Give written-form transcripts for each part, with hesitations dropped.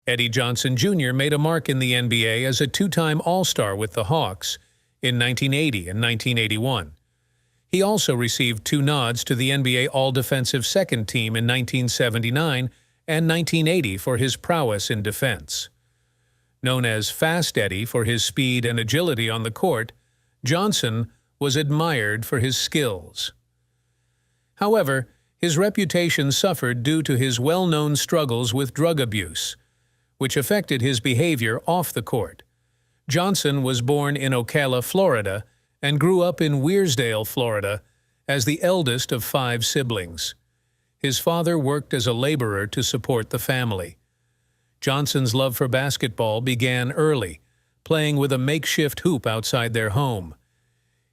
Eddie Johnson Jr. made a mark in the NBA as a two-time All-Star with the Hawks in 1980 and 1981. He also received 2 nods to the NBA All-Defensive Second Team in 1979 and 1980 for his prowess in defense. Known as Fast Eddie for his speed and agility on the court, Johnson was admired for his skills. However, his reputation suffered due to his well-known struggles with drug abuse, which affected his behavior off the court. Johnson was born in Ocala, Florida, and grew up in Weirsdale, Florida, as the eldest of 5 siblings. His father worked as a laborer to support the family. Johnson's love for basketball began early, playing with a makeshift hoop outside their home.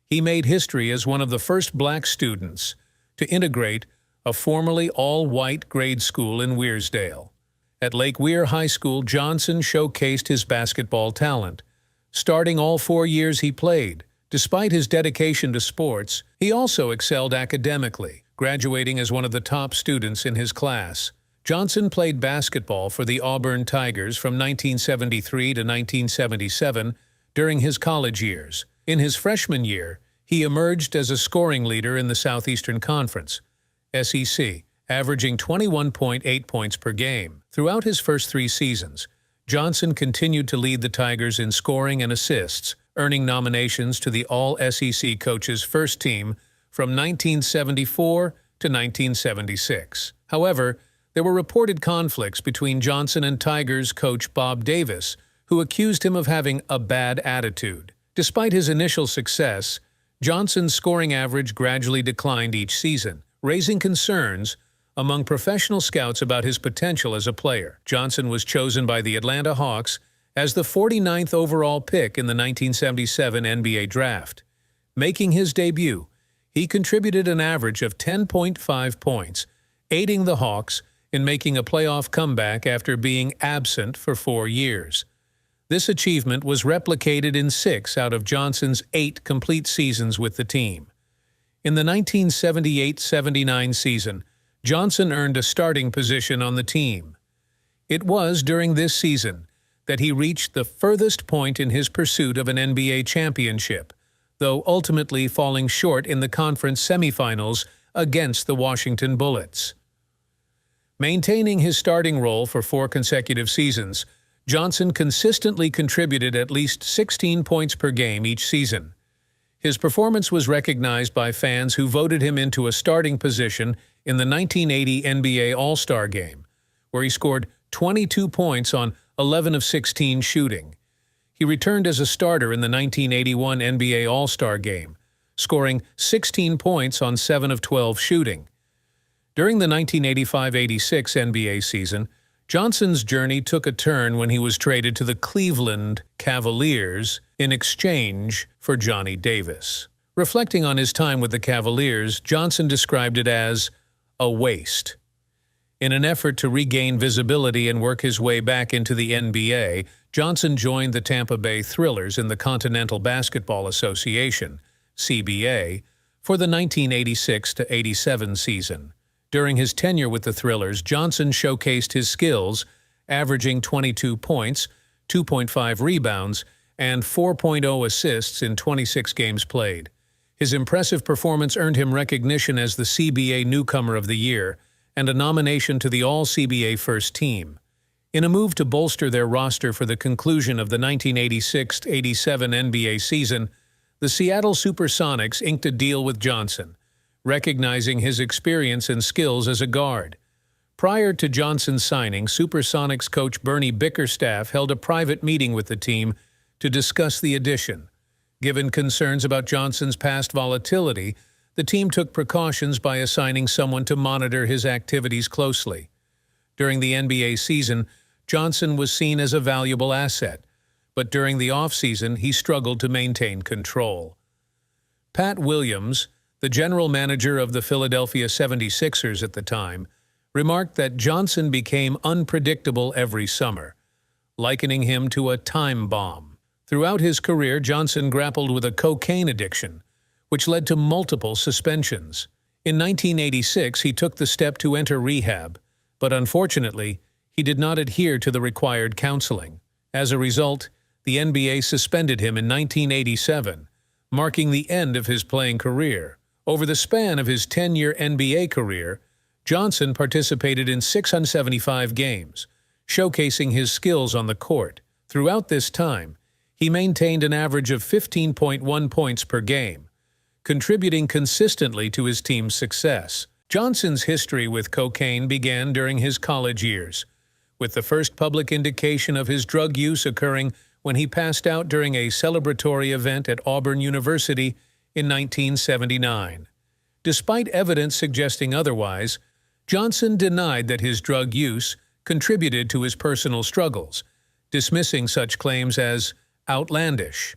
He made history as one of the first black students to integrate a formerly all-white grade school in Weirsdale. At Lake Weir High School, Johnson showcased his basketball talent. Starting all 4 years he played, despite his dedication to sports, he also excelled academically, graduating as one of the top students in his class. Johnson played basketball for the Auburn Tigers from 1973 to 1977 during his college years. In his freshman year, he emerged as a scoring leader in the Southeastern Conference, SEC, averaging 21.8 points per game. Throughout his first 3 seasons, Johnson continued to lead the Tigers in scoring and assists, earning nominations to the All-SEC Coaches First Team from 1974 to 1976. However, there were reported conflicts between Johnson and Tigers coach Bob Davis, who accused him of having a bad attitude. Despite his initial success, Johnson's scoring average gradually declined each season, raising concerns among professional scouts about his potential as a player. Johnson was chosen by the Atlanta Hawks as the 49th overall pick in the 1977 NBA Draft. Making his debut, he contributed an average of 10.5 points, aiding the Hawks in making a playoff comeback after being absent for 4 years. This achievement was replicated in 6 out of Johnson's 8 complete seasons with the team. In the 1978-79 season, Johnson earned a starting position on the team. It was during this season that he reached the furthest point in his pursuit of an NBA championship, though ultimately falling short in the conference semifinals against the Washington Bullets. Maintaining his starting role for 4 consecutive seasons, Johnson consistently contributed at least 16 points per game each season. His performance was recognized by fans who voted him into a starting position in the 1980 NBA All-Star Game, where he scored 22 points on 11 of 16 shooting. He returned as a starter in the 1981 NBA All-Star Game, scoring 16 points on 7 of 12 shooting. During the 1985-86 NBA season, Johnson's journey took a turn when he was traded to the Cleveland Cavaliers in exchange for Johnny Davis. Reflecting on his time with the Cavaliers, Johnson described it as a waste. In an effort to regain visibility and work his way back into the NBA, Johnson joined the Tampa Bay Thrillers in the Continental Basketball Association, CBA, for the 1986-87 season. During his tenure with the Thrillers, Johnson showcased his skills, averaging 22 points, 2.5 rebounds, and 4.0 assists in 26 games played. His impressive performance earned him recognition as the CBA Newcomer of the Year and a nomination to the All-CBA First Team. In a move to bolster their roster for the conclusion of the 1986-87 NBA season, the Seattle Supersonics inked a deal with Johnson, recognizing his experience and skills as a guard. Prior to Johnson's signing, Supersonics coach Bernie Bickerstaff held a private meeting with the team to discuss the addition. Given concerns about Johnson's past volatility, the team took precautions by assigning someone to monitor his activities closely. During the NBA season, Johnson was seen as a valuable asset, but during the offseason, he struggled to maintain control. Pat Williams, the general manager of the Philadelphia 76ers at the time, remarked that Johnson became unpredictable every summer, likening him to a time bomb. Throughout his career, Johnson grappled with a cocaine addiction, which led to multiple suspensions. In 1986, he took the step to enter rehab, but unfortunately, He did not adhere to the required counseling. As a result, the NBA suspended him in 1987, marking the end of his playing career. Over the span of his 10-year NBA career, Johnson participated in 675 games, showcasing his skills on the court. Throughout this time, he maintained an average of 15.1 points per game, contributing consistently to his team's success. Johnson's history with cocaine began during his college years, with the first public indication of his drug use occurring when he passed out during a celebratory event at Auburn University in 1979. Despite evidence suggesting otherwise, Johnson denied that his drug use contributed to his personal struggles, dismissing such claims as outlandish.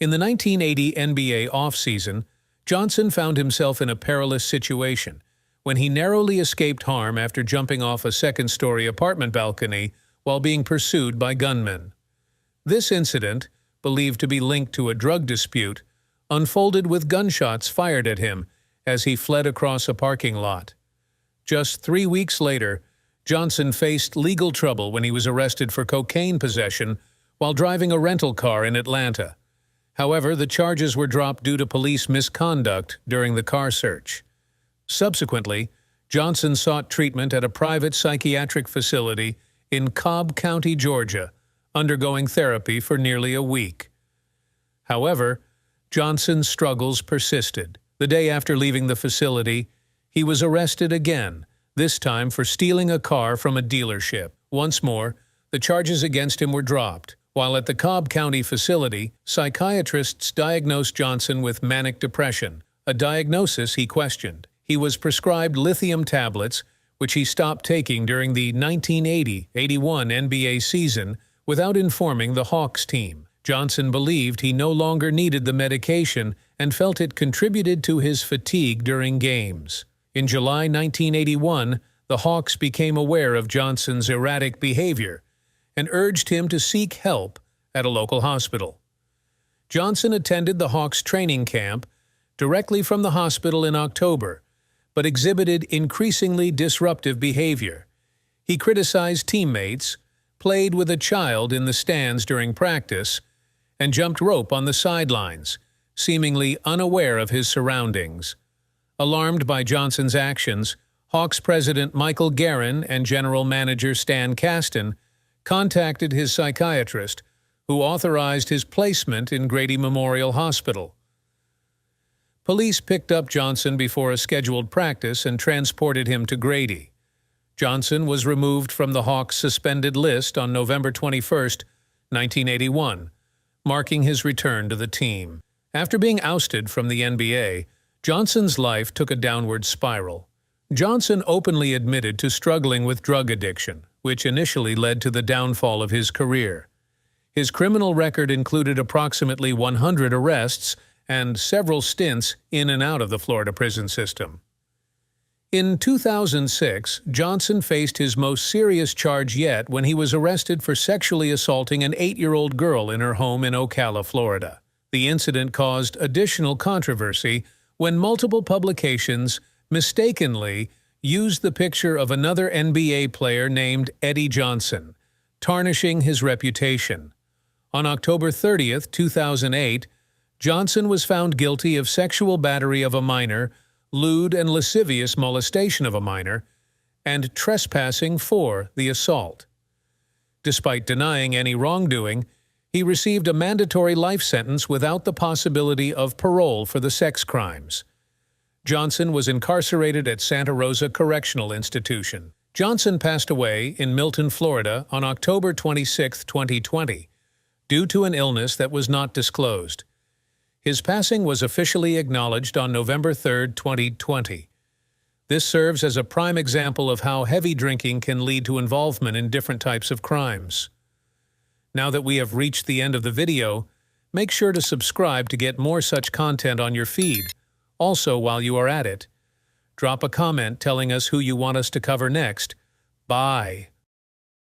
In the 1980 NBA offseason, Johnson found himself in a perilous situation when he narrowly escaped harm after jumping off a second-story apartment balcony while being pursued by gunmen. This incident, believed to be linked to a drug dispute, unfolded with gunshots fired at him as he fled across a parking lot. Just 3 weeks later, Johnson faced legal trouble when he was arrested for cocaine possession while driving a rental car in Atlanta. However, the charges were dropped due to police misconduct during the car search. Subsequently, Johnson sought treatment at a private psychiatric facility in Cobb County, Georgia, undergoing therapy for nearly a week. However, Johnson's struggles persisted. The day after leaving the facility, he was arrested again, this time for stealing a car from a dealership. Once more, the charges against him were dropped. While at the Cobb County facility, psychiatrists diagnosed Johnson with manic depression, a diagnosis he questioned. He was prescribed lithium tablets, which he stopped taking during the 1980-81 NBA season without informing the Hawks team. Johnson believed he no longer needed the medication and felt it contributed to his fatigue during games. In July 1981, the Hawks became aware of Johnson's erratic behavior and urged him to seek help at a local hospital. Johnson attended the Hawks training camp directly from the hospital in October, but exhibited increasingly disruptive behavior. He criticized teammates, played with a child in the stands during practice, and jumped rope on the sidelines, seemingly unaware of his surroundings. Alarmed by Johnson's actions, Hawks president Michael Guerin and general manager Stan Kasten contacted his psychiatrist, who authorized his placement in Grady Memorial Hospital. Police picked up Johnson before a scheduled practice and transported him to Grady. Johnson was removed from the Hawks' suspended list on November 21, 1981, marking his return to the team. After being ousted from the NBA, Johnson's life took a downward spiral. Johnson openly admitted to struggling with drug addiction, which initially led to the downfall of his career. His criminal record included approximately 100 arrests and several stints in and out of the Florida prison system. In 2006, Johnson faced his most serious charge yet when he was arrested for sexually assaulting an 8-year-old girl in her home in Ocala, Florida. The incident caused additional controversy when multiple publications mistakenly used the picture of another NBA player named Eddie Johnson, tarnishing his reputation. On October 30, 2008, Johnson was found guilty of sexual battery of a minor, lewd and lascivious molestation of a minor, and trespassing for the assault. Despite denying any wrongdoing, he received a mandatory life sentence without the possibility of parole for the sex crimes. Johnson was incarcerated at Santa Rosa Correctional Institution. Johnson passed away in Milton, Florida on October 26, 2020, due to an illness that was not disclosed. His passing was officially acknowledged on November 3, 2020. This serves as a prime example of how heavy drinking can lead to involvement in different types of crimes. Now that we have reached the end of the video, make sure to subscribe to get more such content on your feed. Also, while you are at it, drop a comment telling us who you want us to cover next. Bye.